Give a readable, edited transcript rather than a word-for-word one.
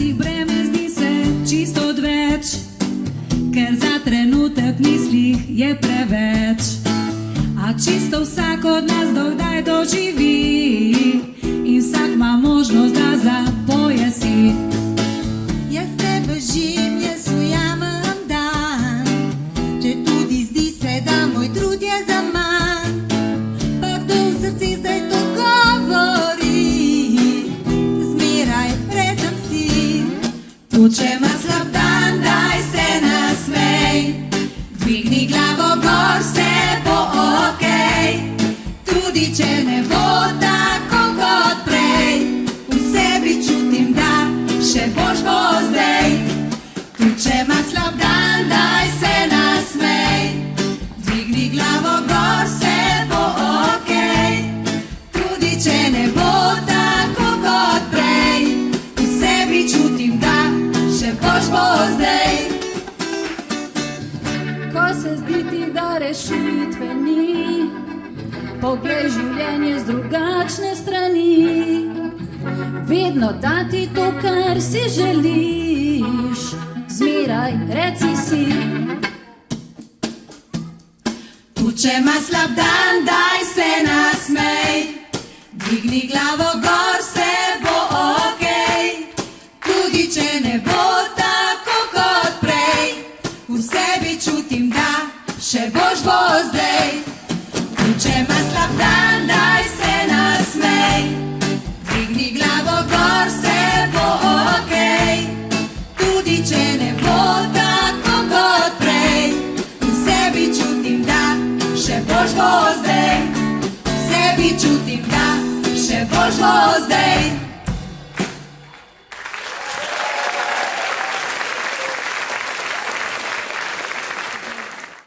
Včasih breme zdi se čisto odveč, ker za trenutek mislih je preveč. A čisto vsak od nas dokdaj doživi in vsak ima možnost, da zapoje si. Jaz te bežim, jaz ujamem dan, če tudi zdi se, da moj trud je zaman. Pa kdo v srcu zdaj to govori, zmeraj predam si. Če ima slab dan, daj se nasmej, dvigni glavo gor, vse bo okej. Tudi če ne bo tako kot prej, v sebi čutim, da še boš bo zdaj. Če ima slab dan, daj se nasmej, dvigni glavo gor, vse bo okej. Tudi če ne bo tako kot prej, v sebi čutim, da še boš bo zdaj. Ko se zdi ti, da rešitve ni, poglej življenje z drugačne strani. Vedno dati to, kar si želiš, zmeraj reci si. Če ima slab dan, daj se nasmej, dvigni glavo gor, vse bo okej. Tudi če ne bo tako kot prej, v sebi čutim, da še boš bo zdaj. Če ima slab dan, daj se nasmej, dvigni glavo gor, vse bo okej. Tudi če ne bo tako kot prej, v sebi čutim, da še boš bo zdaj. V sebi čutim, da še boš bo zdaj.